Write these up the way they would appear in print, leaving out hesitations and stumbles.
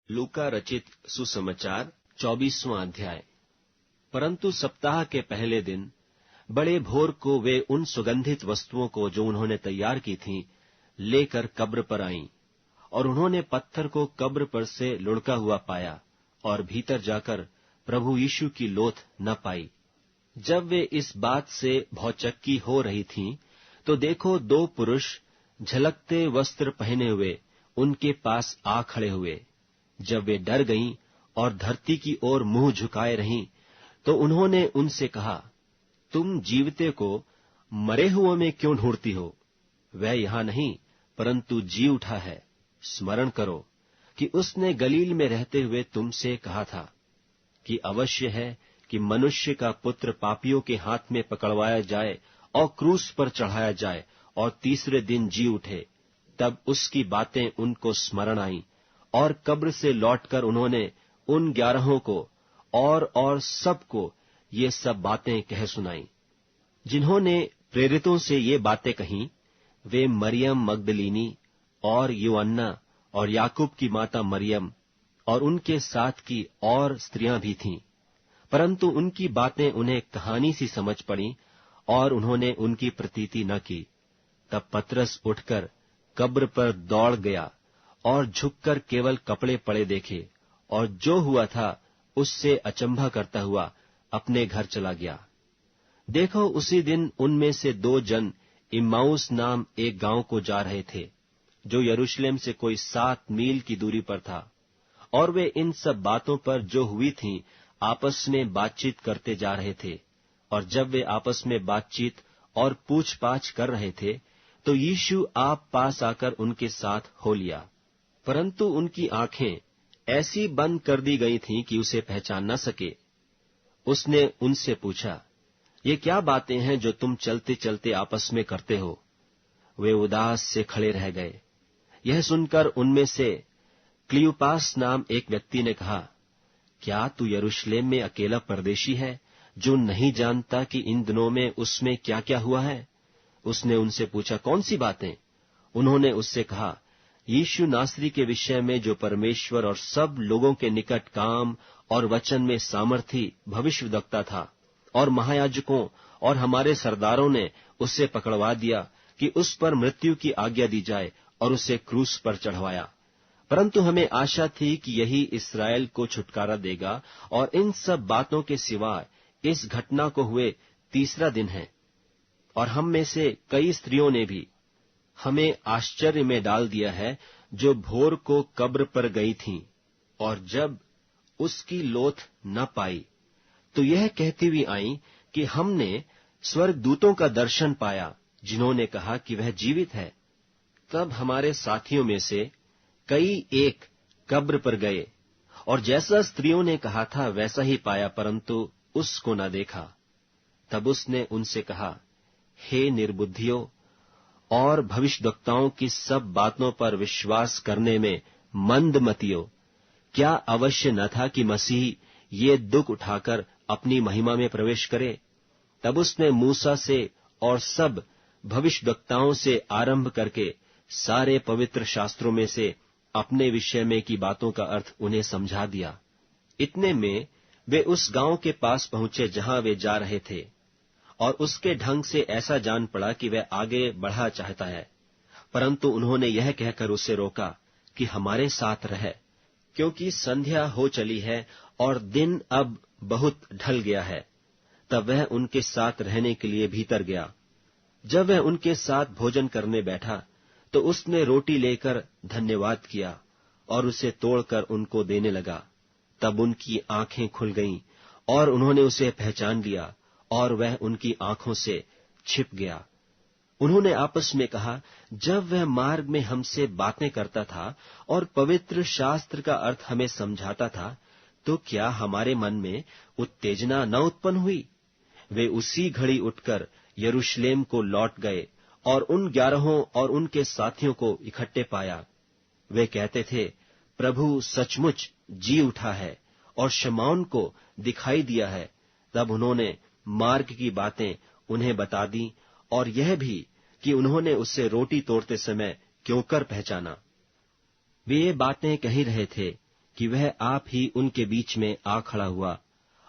लूका रचित सुसमाचार 24वां अध्याय। परंतु सप्ताह के पहले दिन बड़े भोर को वे उन सुगंधित वस्तुओं को जो उन्होंने तैयार की थीं लेकर कब्र पर आईं, और उन्होंने पत्थर को कब्र पर से लुढ़का हुआ पाया और भीतर जाकर प्रभु यीशु की लोथ न पाई। जब वे इस बात से भौचक्की हो रही थीं, तो देखो 2 पुरुष झलकते वस्त्र पहने हुए उनके पास आ खड़े हुए। जब वे डर गईं और धरती की ओर मुंह झुकाए रहीं, तो उन्होंने उनसे कहा, तुम जीवते को मरे हुओं में क्यों ढूंढती हो? वह यहां नहीं, परंतु जी उठा है। स्मरण करो कि उसने गलील में रहते हुए तुमसे कहा था कि अवश्य है कि मनुष्य का पुत्र पापियों के हाथ में पकड़वाया जाए और क्रूस पर चढ़ाया जाए और तीसरे दिन जी उठे। तब उसकी बातें उनको स्मरण आईं, और कब्र से लौटकर उन्होंने उन 11 को और सबको ये सब बातें कह सुनाईं। जिन्होंने प्रेरितों से ये बातें कहीं, वे मरियम मगदलीनी और यूअन्ना और याकूब की माता मरियम और उनके साथ की और स्त्रियां भी थीं। परंतु उनकी बातें उन्हें कहानी सी समझ पड़ी और उन्होंने उनकी प्रतीति न की। तब पतरस उठकर कब्र पर दौड़ गया और झुककर केवल कपड़े पड़े देखे, और जो हुआ था उससे अचंभा करता हुआ अपने घर चला गया। देखो, उसी दिन उनमें से 2 जन इम्माउस नाम एक गांव को जा रहे थे, जो यरूशलेम से कोई 7 मील की दूरी पर था, और वे इन सब बातों पर जो हुई थीं आपस में बातचीत करते जा रहे थे। और जब वे आपस में बातचीत और पूछपाछ कर रहे थे, तो यीशु आप पास आकर उनके साथ हो लिया। परंतु उनकी आंखें ऐसी बंद कर दी गई थीं कि उसे पहचान न सके। उसने उनसे पूछा, ये क्या बातें हैं जो तुम चलते चलते आपस में करते हो? वे उदास से खड़े रह गए। यह सुनकर उनमें से क्लियोपास नाम एक व्यक्ति ने कहा, क्या तू यरूशलेम में अकेला परदेशी है, जो नहीं जानता कि इन दिनों में उसमें क्या क्या हुआ है? उसने उनसे पूछा, कौन सी बातें? उन्होंने उससे कहा, यीशु नासरी के विषय में जो परमेश्वर और सब लोगों के निकट काम और वचन में सामर्थी भविष्यवक्ता था, और महायाजकों और हमारे सरदारों ने उसे पकड़वा दिया कि उस पर मृत्यु की आज्ञा दी जाए, और उसे क्रूस पर चढ़वाया। परंतु हमें आशा थी कि यही इस्राएल को छुटकारा देगा, और इन सब बातों के सिवाय इस घटना को हुए 3रा दिन है। और हम में से कई स्त्रियों ने भी हमें आश्चर्य में डाल दिया है, जो भोर को कब्र पर गई थीं, और जब उसकी लोथ न पाई, तो यह कहती हुई आई कि हमने स्वर्गदूतों का दर्शन पाया, जिन्होंने कहा कि वह जीवित है। तब हमारे साथियों में से कई एक कब्र पर गए, और जैसा स्त्रियों ने कहा था वैसा ही पाया, परंतु उसको न देखा। तब उसने उनसे कहा, हे निर्बुद्धियों और भविष्यद्वक्ताओं की सब बातों पर विश्वास करने में मंदमतियों, क्या अवश्य न था कि मसीह ये दुख उठाकर अपनी महिमा में प्रवेश करे? तब उसने मूसा से और सब भविष्यद्वक्ताओं से आरंभ करके सारे पवित्र शास्त्रों में से अपने विषय में की बातों का अर्थ उन्हें समझा दिया। इतने में वे उस गांव के पास पहुंचे जहां वे जा रहे थे, और उसके ढंग से ऐसा जान पड़ा कि वह आगे बढ़ा चाहता है। परंतु उन्होंने यह कहकर उसे रोका कि हमारे साथ रह, क्योंकि संध्या हो चली है और दिन अब बहुत ढल गया है। तब वह उनके साथ रहने के लिए भीतर गया। जब वह उनके साथ भोजन करने बैठा, तो उसने रोटी लेकर धन्यवाद किया और उसे तोड़कर उनको देने लगा। तब उनकी आंखें खुल गईं और उन्होंने उसे पहचान लिया, और वह उनकी आंखों से छिप गया। उन्होंने आपस में कहा, जब वह मार्ग में हमसे बातें करता था और पवित्र शास्त्र का अर्थ हमें समझाता था, तो क्या हमारे मन में उत्तेजना न उत्पन्न हुई? वे उसी घड़ी उठकर यरूशलेम को लौट गए और उन 11 और उनके साथियों को इकट्ठे पाया। वे कहते थे, प्रभु सचमुच जी उठा है और शमौन को दिखाई दिया है। तब उन्होंने मार्ग की बातें उन्हें बता दी, और यह भी कि उन्होंने उससे रोटी तोड़ते समय क्यों कर पहचाना। वे ये बातें कह ही रहे थे कि वह आप ही उनके बीच में आ खड़ा हुआ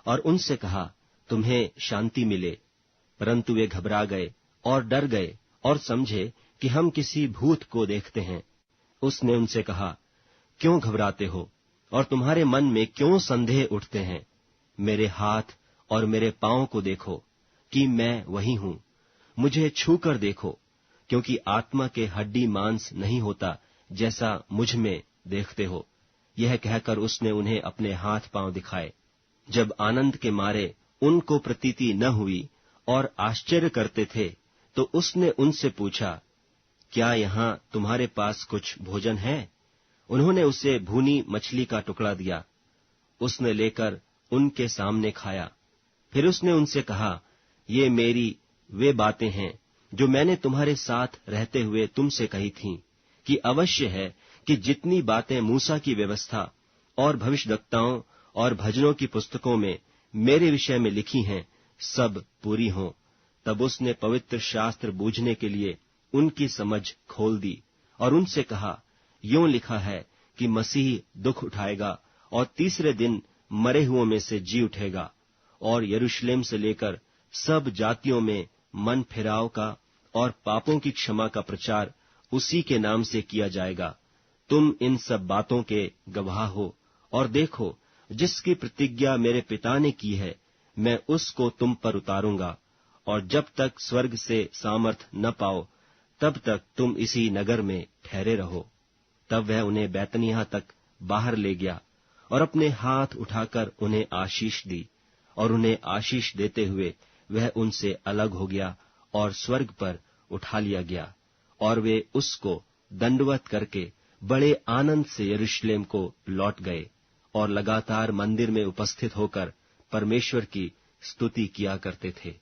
और उनसे कहा, तुम्हें शांति मिले। परंतु वे घबरा गए और डर गए और समझे कि हम किसी भूत को देखते हैं। उसने उनसे कहा, क्यों घबराते हो और तुम्हारे मन में क्यों संदेह उठते हैं? मेरे हाथ और मेरे पांव को देखो कि मैं वही हूं। मुझे छू कर देखो, क्योंकि आत्मा के हड्डी मांस नहीं होता जैसा मुझ में देखते हो। यह कहकर उसने उन्हें अपने हाथ पांव दिखाए। जब आनंद के मारे उनको प्रतीति न हुई और आश्चर्य करते थे, तो उसने उनसे पूछा, क्या यहां तुम्हारे पास कुछ भोजन है? उन्होंने उसे भूनी मछली का टुकड़ा दिया। उसने लेकर उनके सामने खाया। फिर उसने उनसे कहा, ये मेरी वे बातें हैं जो मैंने तुम्हारे साथ रहते हुए तुमसे कही थीं, कि अवश्य है कि जितनी बातें मूसा की व्यवस्था और भविष्यद्वक्ताओं और भजनों की पुस्तकों में मेरे विषय में लिखी हैं, सब पूरी हों। तब उसने पवित्र शास्त्र बूझने के लिए उनकी समझ खोल दी और उनसे कहा, यों लिखा है कि मसीह दुख उठाएगा और तीसरे दिन मरे हुओं में से जी उठेगा, और यरूशलेम से लेकर सब जातियों में मन फिराव का और पापों की क्षमा का प्रचार उसी के नाम से किया जाएगा। तुम इन सब बातों के गवाह हो। और देखो, जिसकी प्रतिज्ञा मेरे पिता ने की है, मैं उसको तुम पर उतारूंगा, और जब तक स्वर्ग से सामर्थ न पाओ, तब तक तुम इसी नगर में ठहरे रहो। तब वह उन्हें बैतनिय्याह तक बाहर ले गया और अपने हाथ उठाकर उन्हें आशीष दी, और उन्हें आशीष देते हुए वह उनसे अलग हो गया और स्वर्ग पर उठा लिया गया। और वे उसको दंडवत करके बड़े आनंद से यरूशलेम को लौट गए और लगातार मंदिर में उपस्थित होकर परमेश्वर की स्तुति किया करते थे।